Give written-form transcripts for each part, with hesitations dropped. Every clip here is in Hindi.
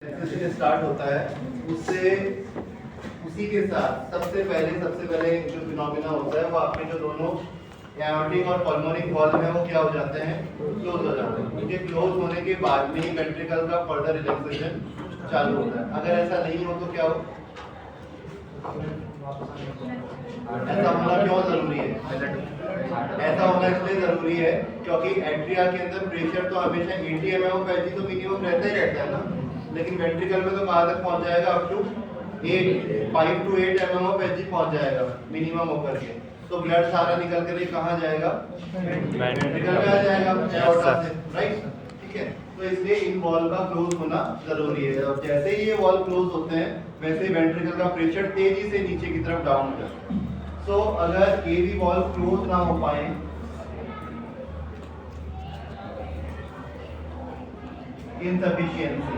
से स्टार्ट होता है उससे उसी के साथ सबसे पहले जो फिनोमिना होता है वो आपके जो दोनों एओर्टिक और पल्मोनिक वॉल्व है वो क्या हो जाते हैं, क्लोज हो जाते हैं। उनके क्लोज होने के बाद में ही वेंट्रिकल का फर्दर रिलैक्सेशन चालू होता है। अगर ऐसा नहीं हो तो क्या हो, ऐसा होना क्यों जरूरी है? ऐसा होना इसलिए जरूरी है क्योंकि एट्रिया के अंदर प्रेशर तो हमेशा 80 mm तो मिनिमम रहता ही रहता है ना, लेकिन वेंट्रिकल में तो कहाँ तक पहुंच जाएगा, अप टू 5 to 8 mm पहुंच जाएगा मिनिमम होकर के। तो ब्लड सारा निकल कर ये कहाँ जाएगा, वेंट्रिकल में आ जाएगा एओर्टा से, राइट? ठीक है, तो इसलिए इन वॉल्व का क्लोज होना जरूरी है। और जैसे ही ये वॉल्व क्लोज होते हैं वैसे वेंट्रिकल का प्रेशर तेजी से नीचे की तरफ डाउन हो जाता है। सो अगर ये भी वॉल्व क्लोज ना हो पाए, इनसफिशिएंसी,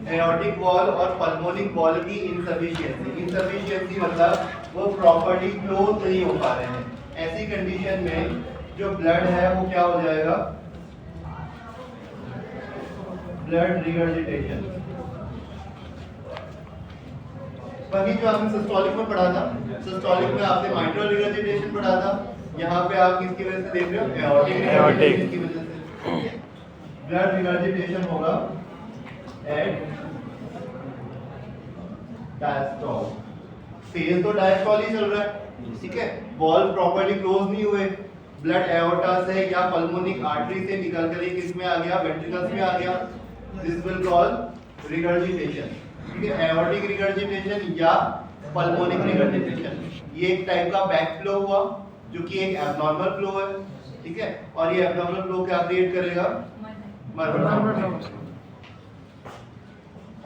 एओर्टिक वॉल और पल्मोनिक वॉल की इनसफिशिएंसी मतलब वो प्रॉपर्ली क्लोज नहीं हो पा रहे हैं। ऐसी कंडीशन में जो ब्लड है वो क्या हो जाएगा, ब्लड रिगर्जिटेशन। वही जो आपने सिस्टोलिक में पढ़ा था, सिस्टोलिक में आपने माइट्रल रिगर्जिटेशन पढ़ा था, यहाँ पे आप किसकी वजह से देख रहे हो, एओर्टिक की वजह से ब्लड रिगर्जिटेशन होगा एट डायस्टोल। फेज तो डायस्टोल ही चल रहा है, ठीक है, वॉल्व प्रॉपर्ली क्लोज नहीं हुए, ब्लड एओर्टा से या पल्मोनिक आर्टरी से निकल कर किस में आ गया, वेंट्रिकल्स में आ गया। दिस विल कॉल रिगर्जिटेशन, ठीक है, एओर्टिक रिगर्जिटेशन या पल्मोनिक रिगर्जिटेशन। ये एक टाइप का बैक फ्लो हुआ जो कि एक एब्नॉर्मल फ्लो है, ठीक है, और ये एब्नॉर्मल फ्लो क्या क्रिएट करेगा, मर्मर साउंड।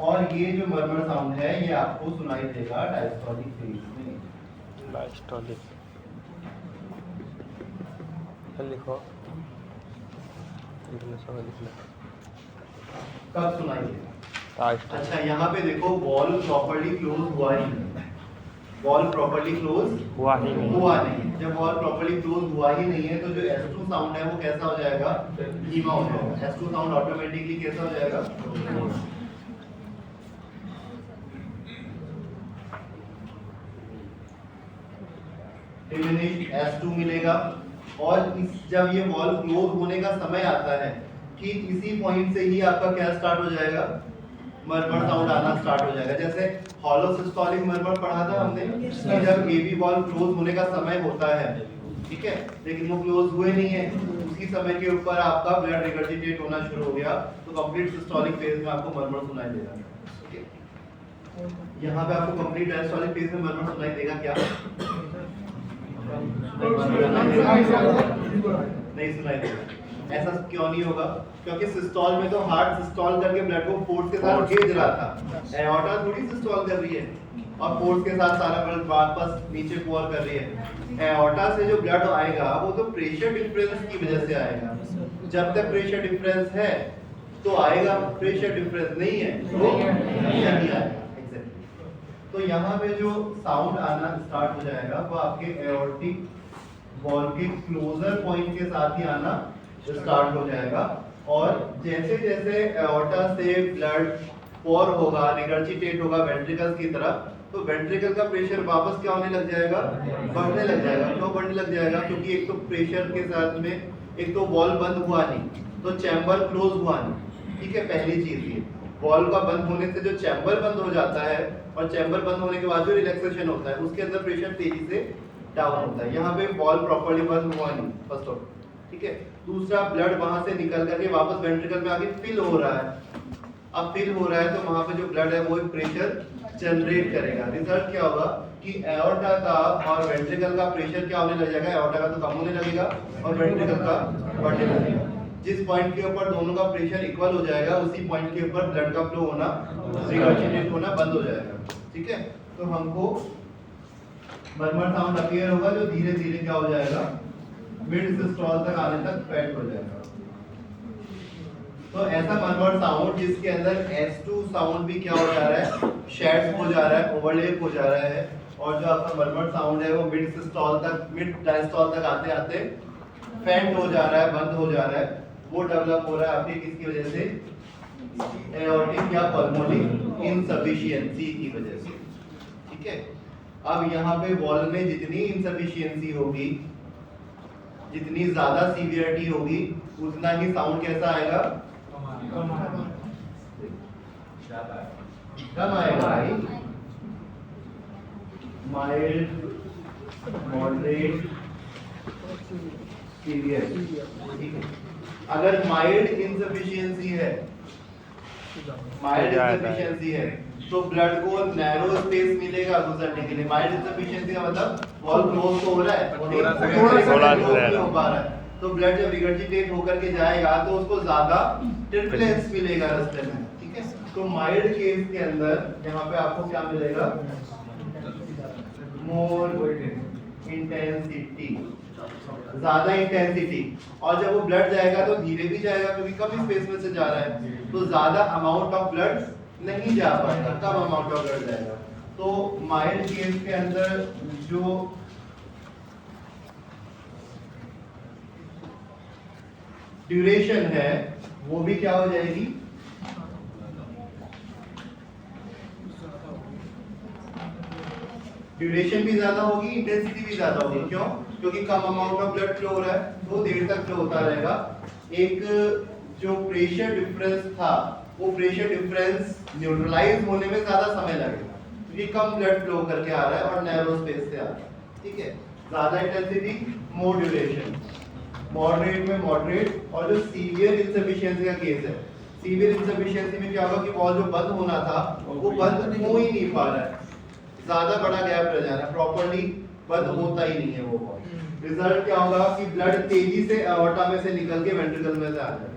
और ये जो मर्मर साउंड है ये आपको सुनाई देगा डायस्टोलिक फेज में। डायस्टोलिक लिखो, कब सुनाई देगा? अच्छा, यहाँ पे देखो वॉल प्रॉपर्ली क्लोज हुआ ही नहीं, वॉल प्रॉपर्ली क्लोज हुआ नहीं। जब वॉल प्रॉपर्ली क्लोज हुआ ही नहीं है तो जो S2 साउंड है वो कैसा हो जाएगा, धीमा हो जाएगा। S2 साउंड ऑटोमेटिकली कैसा हो जाएगा, डिमिनिश्ड S2 मिलेगा। और जब ये वॉल क्लोज होने का समय आता है ठीक इसी पॉइंट से ही आपका क्या स्टार्ट हो जाएगा, मर्मर साउंड आना स्टार्ट हो जाएगा। जैसे हॉलो सिस्टोलिक मर्मर पढ़ा था हमने कि जब एबी वॉल क्लोज होने का समय होता है, ठीक है, लेकिन वो क्लोज हुए नहीं है, उसी समय के ऊपर आपका ब्लड रिगर्जिटेट होना शुरू हो गया तो कंप्लीट सिस्टोलिक फेज में आपको मर्मर सुनाई देगा। यहाँ पे आपको कंप्लीट डायस्टोलिक फेज में मर्मर सुनाई देगा क्या, नहीं सुनाई देगा। ऐसा क्यों नहीं होगा, क्योंकि सिस्टोल में तो हार्ट सिस्टोल करके ब्लड को फोर्स के साथ भेज रहा था, एओर्टा थोड़ी सिस्टोल कर रही है और फोर्स के साथ सारा ब्लड वापस नीचे पोर कर रही है। एओर्टा से जो ब्लड आएगा वो तो प्रेशर डिफरेंस की वजह से आएगा। जब तक प्रेशर डिफरेंस है तो आएगा, प्रेशर डिफरेंस नहीं है तो नहीं आएगा। तो यहाँ पे जो साउंड आना स्टार्ट हो जाएगा वो आपके एओर्टिक वॉल के क्लोजर पॉइंट के साथ ही आना स्टार्ट हो जाएगा। और जैसे जैसे एओर्टा से ब्लड पोर होगा, रिगर्जिटेट होगा वेंट्रिकल्स की तरफ, तो वेंट्रिकल का प्रेशर वापस क्या होने लग जाएगा, बढ़ने लग जाएगा। क्यों बढ़ने लग जाएगा, क्योंकि एक तो प्रेशर के साथ में एक तो वॉल बंद हुआ नहीं तो चैम्बर क्लोज हुआ नहीं, ठीक है, पहली चीज ये। वॉल का बंद होने से जो चैम्बर बंद हो जाता है और चैम्बर बंद होने के बाद जो रिलैक्सेशन होता है उसके अंदर प्रेशर तेजी से डाउन होता है। यहाँ पे वॉल प्रॉपर्ली बंद हुआ नहीं, फर्स्ट ऑफ, ठीक है। दूसरा, ब्लड वहां से निकल करके वापस वेंट्रिकल में आके फिल हो रहा है। अब फिल हो रहा है तो वहां पे जो ब्लड है वो एक प्रेशर जनरेट करेगा। रिजल्ट क्या होगा कि एओर्टा का और वेंट्रिकल का प्रेशर क्या होने लग जाएगा, एओर्टा का तो कम होने लगेगा और वेंट्रिकल का बढ़ने लगेगा। जिस पॉइंट के ऊपर दोनों का प्रेशर इक्वल हो जाएगा उसी पॉइंट के ऊपर ब्लड का फ्लो होना, रिगर्जिटेट होना बंद हो जाएगा, ठीक है। तो हमको मर्मर साउंड अपीयर होगा जो धीरे धीरे क्या हो जाएगा, मिड सिस्टोल तक आने तक फेड हो जाएगा। तो ऐसा मर्मर साउंड जिसके अंदर S2 साउंड भी क्या हो जा रहा है, शेड हो जा रहा है, ओवरलैप हो जा रहा है और जो आपका मरमर साउंड है वो मिड सिस्टोल तक, मिड डायस्टोल तक आते आते फेंट हो जा रहा है, बंद हो जा रहा है। वो डेवलप हो रहा है आपके किसकी वजह से? एओर्टिक या पल्मोनिक इनसफिशिएंसी की वजह से। ठीक है, अब यहाँ पे वॉल में जितनी इनसफिशिएंसी होगी, जितनी ज्यादा सीवियरिटी होगी, उतना ही साउंड कैसा आएगा? कम आएगा भाई। Mild, moderate, severe. ठीक है, अगर माइल्ड इनसफिशिएंसी है, माइल्ड इनसफिशिएंसी है तो ब्लड को नैरो स्पेस मिलेगा गुजरने के लिए। माइल्ड इनसफिशिएंसी का मतलब वॉल क्लोज तो हो रहा है, थोड़ा नहीं हो पा रहा है, तो ब्लड जब रिगर्जिटेट होकर के जाएगा तो उसको ज्यादा टर्बुलेंस मिलेगा रास्ते में। ठीक है, तो माइल्ड केस के अंदर यहाँ पे आपको क्या मिलेगा? मोर इंटेंसिटी, ज्यादा इंटेंसिटी। और जब वो ब्लड जाएगा तो धीरे भी जाएगा क्योंकि कम स्पेस में से जा रहा है, तो ज्यादा अमाउंट ऑफ ब्लड नहीं जा पाएगा, कम अमाउंट ऑफ ब्लड जाएगा। तो माइल्ड केस के अंदर जो ड्यूरेशन है वो भी क्या हो जाएगी? ड्यूरेशन भी ज्यादा होगी, इंटेंसिटी भी ज्यादा होगी। क्यों? क्योंकि कम अमाउंट ऑफ ब्लड फ्लो हो रहा है, तो देर तक फ्लो होता रहेगा। एक जो प्रेशर डिफरेंस था, वो प्रेशर डिफरेंस न्यूट्रलाइज होने में ज्यादा समय लगेगा क्योंकि कम ब्लड फ्लो करके आ रहा है और नैरो स्पेस से आ रहा है। ठीक है, ज्यादा इंटेंसिटी, मोर ड्यूरेशन। मॉडरेट में मॉडरेट, और जो सीवियर इनसफिशिएंसी का केस है, सीवियर इनसफिशिएंसी में क्या होगा कि वॉल जो बंद होना था वो बंद हो ही नहीं पा रहा है, ज्यादा बड़ा गैप रह जा रहा है, प्रॉपर्ली बंद होता ही नहीं है वो वॉल। रिजल्ट क्या होगा कि ब्लड तेजी से एओर्टा में से निकल के वेंट्रिकल में से आ जाएगा।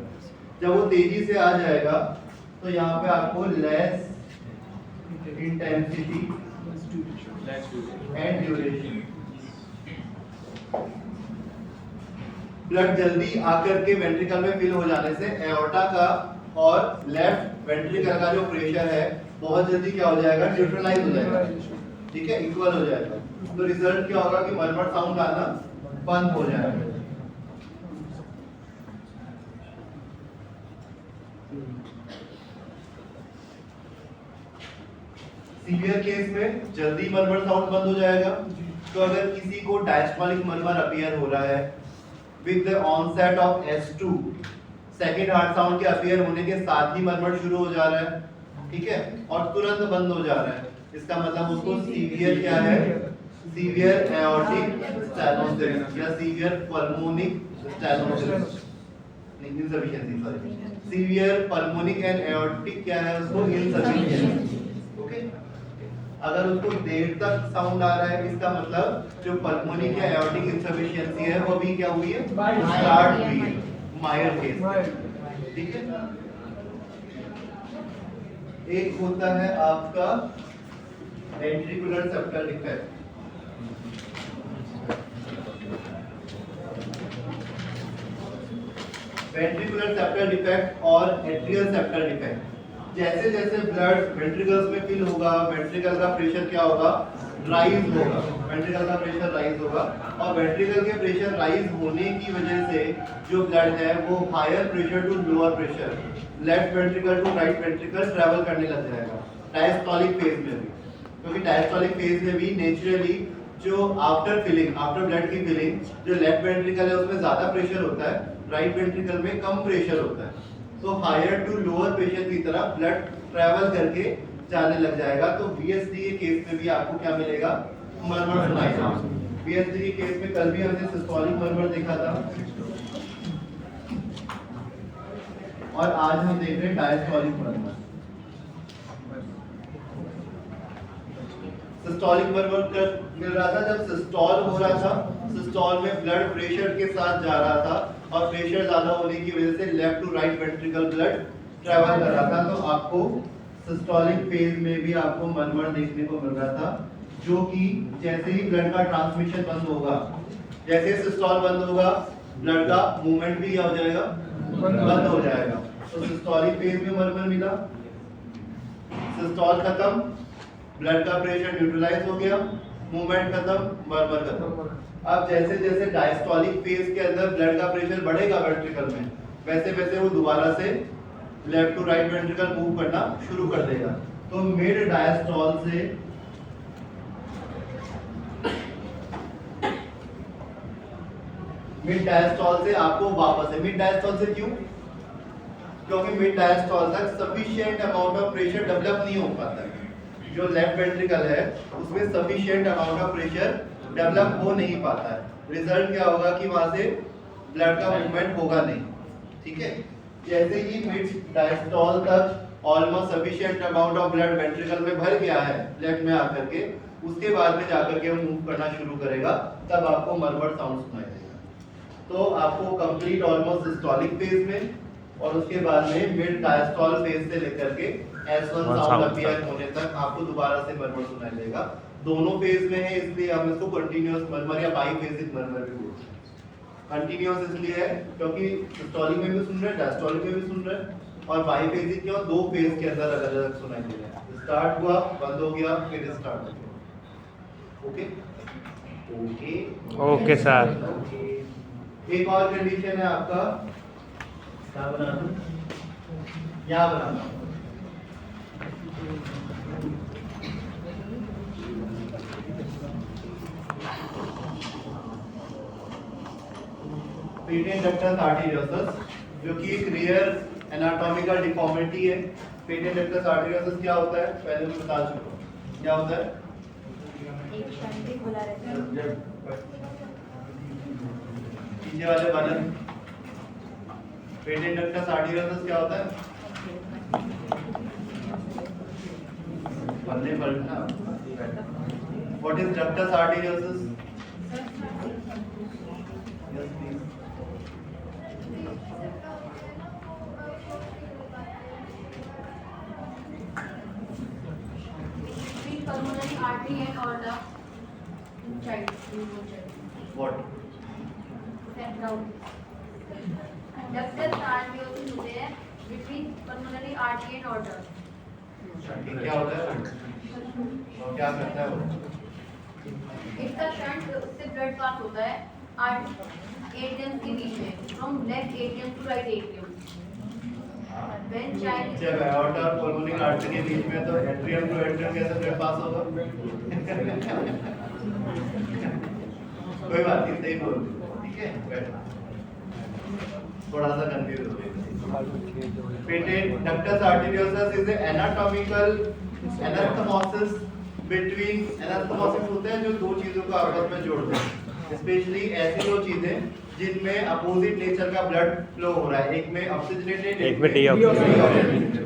जब वो तेजी से आ जाएगा तो यहाँ पे आपको less intensity and duration, blood जल्दी आकर के वेंट्रिकल में फिल हो जाने से एओर्टा का और लेफ्ट वेंट्रिकल का जो प्रेशर है बहुत जल्दी क्या हो जाएगा? न्यूट्रलाइज हो जाएगा। ठीक है, इक्वल हो जाएगा। तो रिजल्ट क्या होगा कि मरमर साउंड आना बंद हो जाएगा। सीवियर केस में जल्दी मरमर साउंड बंद हो जाएगा। तो अगर किसी को डायस्टोलिक मरमर अपीयर हो रहा है with the onset of S2, second heart sound के अपीयर होने के साथ ही मरमर शुरू हो जा रहा है, ठीक है, और तुरंत बंद हो जा रहा है, इसका मतलब उसको सीवियर क्या है? सीवियर एओर्टिक स्टेनोसिस या severe pulmonic stenosis, insufficiency, sorry, severe pulmonic and aortic क्या है? उसको इनसफिशिएंसी। ओके, अगर उसको देर तक साउंड आ रहा है, इसका मतलब जो पल्मोनिक या एओर्टिक इनसफिशिएंसी है वो भी क्या हुई है? स्टार्ट हुई है, माइल्ड केस। ठीक है, एक होता है आपका ventricular septal defect. Ventricular septal defect और एट्रियल सेप्टल डिफेक्ट, जैसे जैसे ब्लड वेंट्रिकल्स में फिल होगा, वेंट्रिकल का प्रेशर क्या होगा? राइज होगा, वेंट्रिकल का प्रेशर राइज होगा, और वेंट्रिकल के प्रेशर राइज होने की वजह से जो ब्लड है वो higher pressure to lower pressure, left ventricle to right ventricle travel करने लग जाएगा डायस्टोलिक फेज में भी। क्योंकि डायस्टोलिक फेज में भी नेचुरली जो आफ्टर फिलिंग, आफ्टर ब्लड की फिलिंग, जो लेफ्ट वेंट्रिकल है उसमें ज्यादा प्रेशर होता है, राइट वेंट्रिकल में कम प्रेशर होता है, तो हायर टू लोअर प्रेशर की तरफ ब्लड ट्रैवल करके जाने लग जाएगा। तो VSD के केस में भी आपको क्या मिलेगा? मरमर सुनाई देगा। VSD के केस में कल भी हमने सिस्टोलिक मरमर देखा था और आज हम देख रहे हैं डायस्टोलिक मरमर। सिस्टोलिक मरमर कब मिल रहा था? जब सिस्टोल हो रहा था, सिस्टोल में ब्लड प्रेशर के साथ जा रहा था और प्रेशर ज्यादा होने की वजह से left to right ventricle blood travel कर रहा था, तो आपको सिस्टोलिक फेज में भी आपको मरमर देखने को मिल रहा था, जो कि जैसे ही ब्लड का ट्रांसमिशन बंद होगा, जैसे सिस्टोल बंद होगा, ब्लड का मूवमेंट भी क्या हो जाएगा? बंद हो जाएगा। तो सिस्टोलिक फेज में मरमर मिला, सिस्टोल खत्म, ब्लड का प्रेशर न्यूट्रलाइज हो गया, मूवमेंट खत्म, मरमर खत्म। अब जैसे जैसे डायस्टोलिक फेज के अंदर ब्लड का प्रेशर बढ़ेगा वेंट्रिकल में, वैसे वैसे वो दोबारा से left to right ventricle move करना शुरू कर देगा। तो मिड डायस्टोल से आपको वापस है, मिड डायस्टोल से क्यों? क्योंकि मिड डायस्टोल तक sufficient amount of pressure develop नहीं हो पाता है। जो लेफ्ट वेंट्रिकल है उसमें sufficient amount of pressure develop हो नहीं पाता है। रिजल्ट क्या होगा कि वहां से ब्लड का मूवमेंट होगा नहीं, ठीक है। जैसे ही मिड डायस्टोल तक almost sufficient amount of blood ventricle में भर गया है लेफ्ट में आकर के, उसके बाद में जाकर के मूव करना शुरू करेगा, तब आपको मरमर साउंड सुनाई देगा। तो आपको कंप्लीट ऑलमोस्ट सिस्टोलिक फेज में और उसके बाद में मिड डायस्टोल फेज से लेकर के S1 साउंड अपीयर होने तक आपको दोबारा से मरमर सुनाई देगा। दोनों फेज में है, इसलिए हम इसको कंटीन्यूअस मरमर या बाईफेजिक मरमर भी बोलते हैं। कंटीन्यूअस इसलिए है क्योंकि सिस्टोलिक में भी सुन रहे हैं, डायस्टोलिक में भी सुन रहे हैं, और बाईफेजिक क्यों? दो फेज के अंदर अलग अलग सुनाई दे रहे हैं। स्टार्ट हुआ, बंद हो गया, फिर स्टार्ट हो गया। Okay okay okay sir. एक और कंडीशन है आपका, क्या बना दूं? यहाँ बना दूं। पेटेंट डक्टस आर्टेरियोसस, जो कि एक रेयर एनाटॉमिकल डिफॉर्मिटी है। पेटेंट डक्टस आर्टेरियोसस क्या होता है? पहले मैं बता चुका हूं क्या होता है। एक शांति खुला रहता है। पीछे वाले बटन, पेटेंट डक्टस आर्टेरियोसस क्या होता है? पल्ले पलटना। What is ductus arteriosus? Yes please. Pulmonary artery and aorta inside. What? Step down. Ductus arteriosus होते हैं between pulmonary artery and aorta. क्या होता है और क्या करता है वो? इसका शंट उससे ब्लड पास होता है एट्रियम के बीच में, from left atrium to right atrium. When child जब aorta और pulmonary artery के बीच में, तो एट्रियम टू एट्रियम कैसे ब्लड पास होगा? कोई बात नहीं, सही बोल रहे हो, ठीक है। बैठना, थोड़ा सा कंफ्यूज हो गए। Patent ductus arteriosus is anatomical anastomosis between, anastomosis होते हैं जो दो चीजों को आपस में जोड़ते हैं, स्पेशली ऐसी दो चीजें जिनमें अपोजिट नेचर का ब्लड फ्लो हो रहा है, एक में ऑक्सीजनेटेड, एक में डीऑक्सीजनेटेड।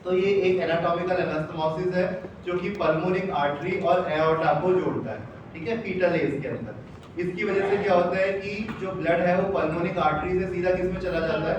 तो ये एक एनाटॉमिकल एनास्थमोसिस है जो कि पल्मोनिक आर्टरी और एओर्टा को जोड़ता है, ठीक है, फीटल एज के अंदर। इसकी वजह से क्या होता है कि जो ब्लड है वो पल्मोनिक आर्टरी से सीधा किस में चला जाता है?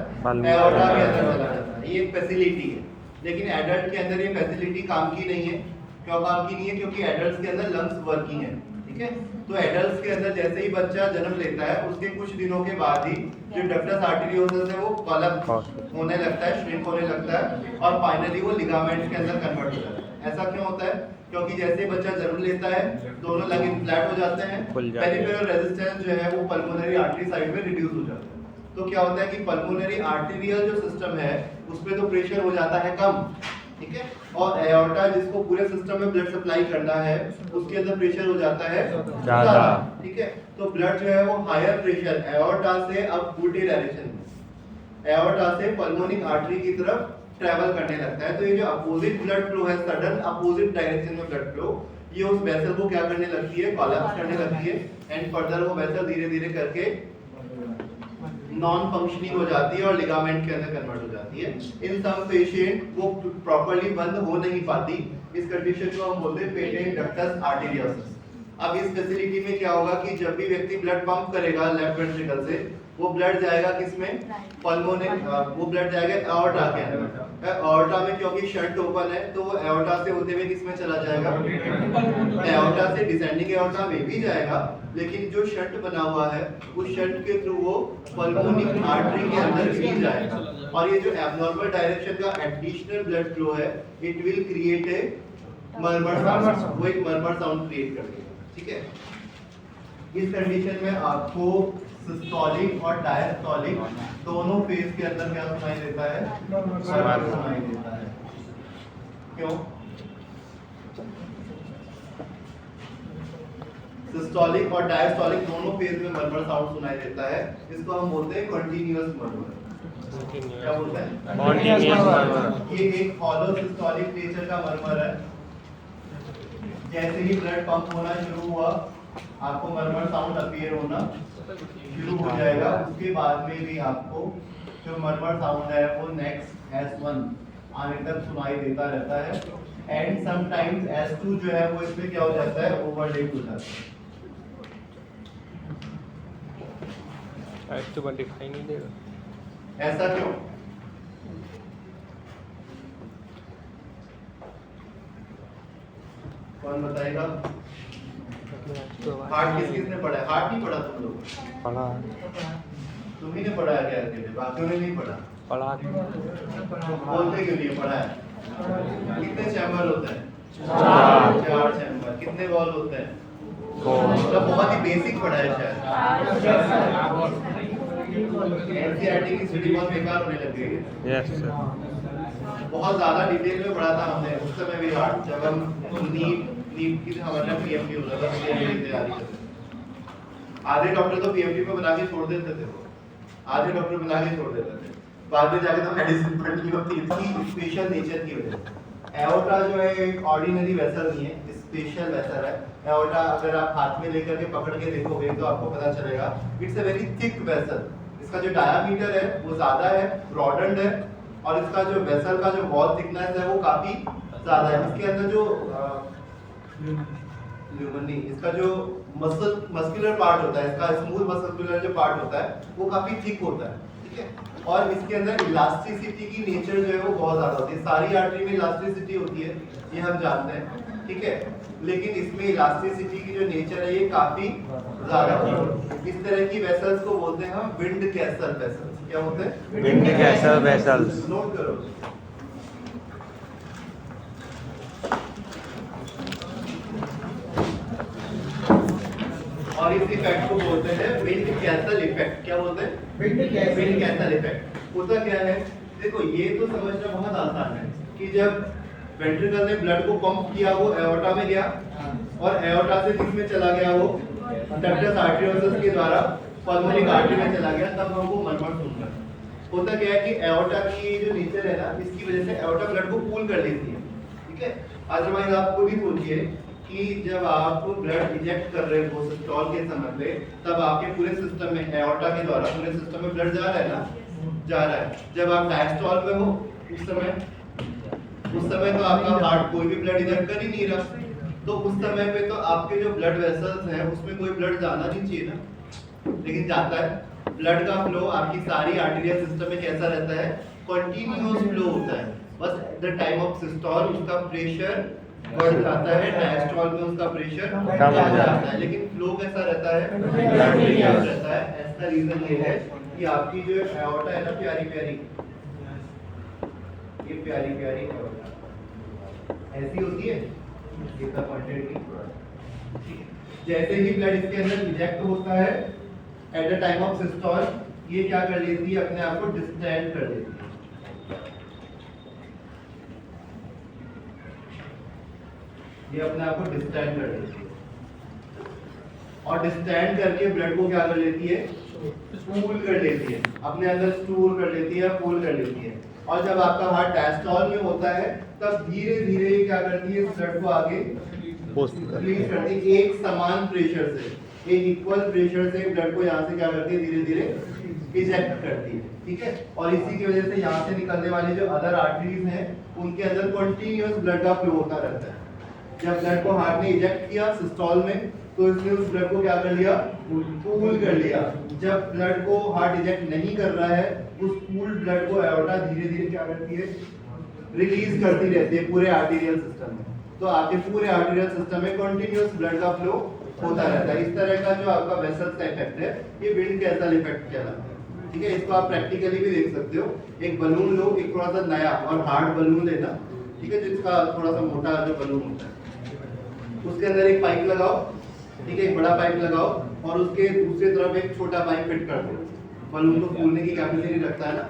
एओर्टा के अंदर चला जाता है। ये एक फैसिलिटी है, लेकिन एडल्ट के अंदर ये फैसिलिटी काम की नहीं है। क्यों काम की नहीं है? क्योंकि एडल्ट्स के अंदर लंग्स वर्किंग है, ठीक है। तो एडल्ट्स के अंदर जैसे ही बच्चा जन्म लेता है, उसके कुछ दिनों के बाद ही जो डक्टस आर्टेरियोसस है वो कोलैप्स होने लगता है, श्रिंक होने लगता है, और फाइनली वो लिगामेंट के अंदर कन्वर्ट हो जाता है। ऐसा क्यों होता है? क्योंकि जैसे बच्चा जन्म लेता है, दोनों लंग इन्फ्लैट हो जाते हैं, पेरिफेरल रेजिस्टेंस जो है वो पल्मोनरी आर्टरी साइड में रिड्यूस हो जाता है। तो क्या होता है कि पल्मोनरी आर्टेरियल जो सिस्टम है उसमें तो प्रेशर हो जाता है कम, ठीक है, और एओर्टा जिसको पूरे सिस्टम में ब्लड सप्लाई करना है उसके अंदर प्रेशर हो जाता है ज्यादा, ठीक है। तो ब्लड जो है वो हायर प्रेशर एओर्टा से अब उल्टी डायरेक्शन में, एओर्टा से पल्मोनिक आर्टरी की तरफ ट्रैवल करने लगता है। तो ये जो अपोजिट ब्लड फ्लो है, सडन अपोजिट डायरेक्शन में ब्लड फ्लो, ये उस वेसल को क्या करने लगती है? कोलैप्स करने लगती है, एंड फर्दर वो वेसल धीरे धीरे करके नॉन फंक्शनिंग हो जाती है और लिगामेंट के अंदर कन्वर्ट हो जाती है। इन सम पेशेंट वो प्रॉपर्ली बंद हो नहीं पाती, इस कंडीशन को हम बोलते हैं पेटेंट डक्टस आर्टेरियोसस। अब इस फैसिलिटी में क्या होगा कि जब भी व्यक्ति ब्लड पंप करेगा लेफ्ट वेंट्रिकल से, वो ब्लड जाएगा किसमें? पल्मोनिक, वो ब्लड जाएगा एओर्टा के अंदर। एओर्टा में क्योंकि शंट ओपन है तो वो एओर्टा से होते हुए किसमें चला जाएगा? एओर्टा से डिसेंडिंग एओर्टा में भी जाएगा, लेकिन जो शंट बना हुआ है उस शंट के थ्रू वो पल्मोनिक आर्टरी के अंदर भी जाएगा, और ये जो एब्नॉर्मल डायरेक्शन का एडिशनल ब्लड फ्लो है, it will create a murmur sound, वो एक मरमर साउंड क्रिएट कर देगा, ठीक है। इस कंडीशन में आपको सिस्टोलिक और डायस्टोलिक दोनों फेज के अंदर क्या सुनाई देता है? मरमर सुनाई देता है। क्यों? सिस्टोलिक और डायस्टोलिक दोनों फेज में मरमर साउंड सुनाई देता है। इसको हम बोलते हैं कंटीन्यूअस मरमर। क्या बोलते हैं? कंटीन्यूअस मरमर। ये एक हॉलो सिस्टोलिक नेचर का मरमर है। जैसे ही ब्लड पंप होना शुरू हुआ, आपको मरमर साउंड अपीयर होना शुरू हो जाएगा। उसके बाद में भी आपको जो मरमर साउंड है वो नेक्स्ट S1 आने तक सुनाई देता रहता है। एंड समटाइम्स S2 जो है वो इसमें क्या हो जाता है? ओवरलेप हो जाता है। S2 पर दिखाई नहीं देगा। ऐसा क्यों? कौन बताएगा? हार्ट किसने पढ़ा है? हार्ट नहीं पढ़ा तुम लोग? पढ़ा तुम ही ने पढ़ा है क्या? अकेले बाकियों ने नहीं पढ़ा? पढ़ा बोलते क्यों नहीं? पढ़ा है। कितने चैम्बर होते हैं? 4 चैम्बर। कितने वॉल होते हैं? मतलब बहुत ही बेसिक पढ़ा है शायद। एनसीईआरटी की स्टडी बहुत बेकार होने लग गई है। Yes sir. बहुत ज्यादा डिटेल में पढ़ा था हमने उस समय भी हार्ट, जब हम नीट की हमारा पीएमडी होता था, पीएमडी की तैयारी करते थे। आधे डॉक्टर तो पीएमडी में बना के छोड़ देते थे, वो आधे डॉक्टर बना के छोड़ देते थे। बाद में जाके तो मेडिसिन पढ़नी होती है, इसकी स्पेशल नेचर की वजह से। एओर्टा जो है एक ऑर्डिनरी वेसल नहीं है, स्पेशल वेसल है। एओर्टा अगर आप हाथ में लेकर के पकड़ के देखोगे तो आपको पता चलेगा it's a very thick vessel. इसका जो डायामीटर है वो ज्यादा है, ब्रॉडेंड है, और इसका जो वेसल का जो वॉल थिकनेस है वो काफी ज्यादा है। इसके अंदर जो ल्यूमन नहीं, इसका जो मस्कुलर पार्ट होता है, इसका स्मूथ मस्कुलर जो पार्ट होता है वो काफी थिक होता है, ठीक है। और इसके अंदर इलास्टिसिटी की नेचर जो है वो बहुत ज्यादा होती है। सारी आर्टरी में इलास्टिसिटी होती है, ये हम जानते हैं, ठीक है, लेकिन इसमें इलास्टिसिटी की जो नेचर है ये काफी ज्यादा होती है। इस तरह की वेसल्स को बोलते हैं हम विंड कैसल वेसल्स। क्या बोलते हैं? Wind castle vessels. नोट करो। और इस इफेक्ट को बोलते हैं विंड कैसल इफेक्ट। क्या बोलते हैं? Wind castle effect. होता क्या है? देखो, ये तो समझना बहुत आसान है कि जब वेंट्रिकल ने ब्लड को पंप किया वो एओर्टा में गया, और एओर्टा से किसमें चला गया? वो डक्टस आर्टेरियोसस के द्वारा पल्मोनिक आर्टरी में चला गया, तब हमको मरमर सुनना। होता क्या है कि एओर्टा की जो नेचर है ना, इसकी वजह से एओर्टा ब्लड को पूल कर लेती है, ठीक है। अदरवाइज आप खुद ही सोचिए कि जब आप ब्लड इंजेक्ट कर रहे हो सिस्टोल के समय पे, तब आपके पूरे सिस्टम में एओर्टा के द्वारा पूरे सिस्टम में ब्लड जा रहा है ना, जा रहा है। जब आप डायस्टोल में हो उस समय तो आपका हार्ट कोई भी ब्लड इंजेक्ट कर ही नहीं रहा, तो उस समय पे तो आपके जो ब्लड वेसल्स हैं उसमें कोई ब्लड जाना नहीं चाहिए ना, लेकिन जाता है। ब्लड का फ्लो आपकी सारी आर्टेरियल सिस्टम में कैसा रहता है? कंटीन्यूअस फ्लो होता है। बस at the time of systole उसका प्रेशर बढ़ जाता है, डायस्टोल में उसका प्रेशर कम हो जाता है, लेकिन फ्लो कैसा रहता है? कंटीन्यूअस रहता है। इसका रीजन ये है कि आपकी जो एओर्टा है ना, प्यारी प्यारी, ये प्यारी प्यारी एओर्टा ऐसी होती है, ये सब पॉइंटेड की। जैसे ही ब्लड इसके अंदर इंजेक्ट होता है at the time of systole, ये क्या कर लेती है? अपने आप को डिस्टेंड कर लेती है। ये अपने आप को डिस्टेंड कर लेती है, और डिस्टेंड करके ब्लड को क्या कर लेती है? पूल कर लेती है, अपने अंदर स्टोर कर लेती है, पूल कर लेती है। और जब आपका हार्ट डायस्टोल में होता है तब धीरे धीरे ये क्या करती है? ब्लड को आगे रिलीज करती है एक समान प्रेशर से, एक इक्वल प्रेशर से ब्लड को यहाँ से क्या करती है? धीरे धीरे इजेक्ट करती है, ठीक है। और इसी की वजह से यहाँ से निकलने वाली जो अदर आर्टरीज हैं उनके अंदर कंटिन्यूअस ब्लड का फ्लो होता रहता है। जब ब्लड को हार्ट ने इजेक्ट किया सिस्टोल में, तो इसने उस ब्लड को क्या कर लिया? पूल कर लिया। जब ब्लड को हार्ट इजेक्ट नहीं कर रहा है, उस पूल ब्लड को एओर्टा धीरे धीरे क्या करती है? रिलीज करती रहती है पूरे आर्टेरियल सिस्टम में। तो आपके पूरे आर्टेरियल सिस्टम में कंटिन्यूअस ब्लड का फ्लो होता रहता है। इस तरह का जो आपका वेसल्स का इफेक्ट है, ये विंड कैसल इफेक्ट कहलाता है, ठीक है। इसको आप प्रैक्टिकली भी देख सकते हो। एक बलून लो, एक थोड़ा सा नया और हार्ड बलून लेना, ठीक है, जिसका थोड़ा सा मोटा जो बलून होता है उसके अंदर एक पाइप लगाओ, ठीक है, एक बड़ा पाइप लगाओ और उसके दूसरी तरफ एक छोटा पाइप फिट कर दो। बलून को फूलने की कैपेसिटी रखता है ना।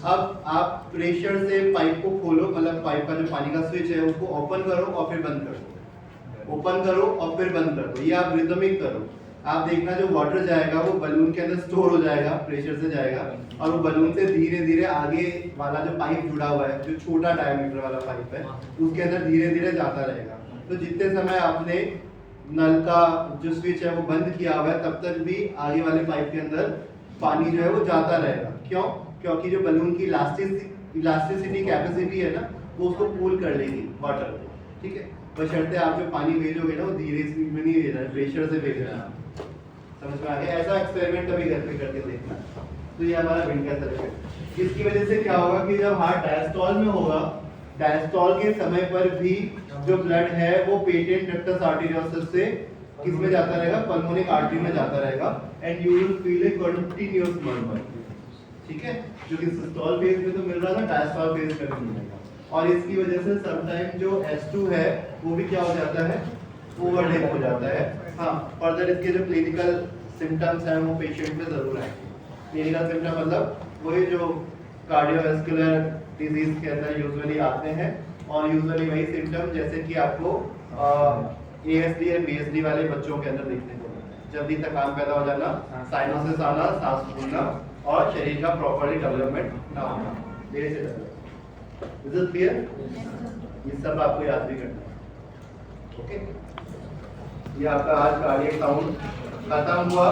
अब आप प्रेशर से पाइप को खोलो, मतलब पाइप का जो पानी का स्विच है उसको ओपन करो और फिर बंद कर दो, ओपन करो और फिर बंद कर दो। ये आप रिदमिक करो। आप देखना जो वाटर जाएगा वो बलून के अंदर स्टोर हो जाएगा, प्रेशर से जाएगा और वो बलून से धीरे धीरे आगे वाला जो पाइप जुड़ा हुआ है, जो छोटा डायमीटर वाला पाइप है, उसके अंदर धीरे धीरे जाता रहेगा। तो जितने समय आपने नल का जो स्विच है वो बंद किया हुआ है तब तक भी आगे वाले पाइप के अंदर पानी जो है वो जाता रहेगा। क्यों? क्योंकि जो बलून की इलास्टिसिटी कैपेसिटी है ना, वो उसको पूल कर लेगी वाटर को, ठीक है। बशर्ते आप जो पानी भेजोगे ना वो धीरे स्पीड में नहीं भेज रहे, प्रेशर से भेज रहे हैं आप। समझ में आ गया? ऐसा एक्सपेरिमेंट कभी घर पे करके देखना। तो ये हमारा विंड का सर्किट। इसकी वजह से क्या होगा कि जब हार्ट डायस्टॉल में होगा, डायस्टॉल के समय पर भी जो ब्लड है वो पेटेंट डक्टस आर्टेरियोसस से किस में जाता रहेगा? पल्मोनिक आर्टरी में जाता रहेगा and you will feel a continuous murmur, ठीक है, जो कि सिस्टोल फेज में तो मिल रहा था, डायस्टॉल फेज में भी मिलेगा। और इसकी वजह से समटाइम जो S2 है वो भी क्या हो जाता है? ओवरलेप हो जाता है। हाँ, फर्दर इसके जो क्लिनिकल सिम्टम्स हैं वो पेशेंट में जरूर आएंगे। क्लिनिकल सिम्टम मतलब वही जो कार्डियोवैस्कुलर डिजीज के अंदर यूजुअली आते हैं और यूजुअली वही सिम्टम जैसे कि आपको ASD और BSD वाले बच्चों के अंदर देखने को मिलता है। जल्दी थकान पैदा हो जाना, साइनोसिस आना, सांस फूलना और शरीर का प्रॉपर्ली डेवलपमेंट ना होना, देर से डेवलप। Is it clear? ये सब आपको याद भी करना है। ओके, ये आपका आज कार्डियक साउंड खत्म हुआ।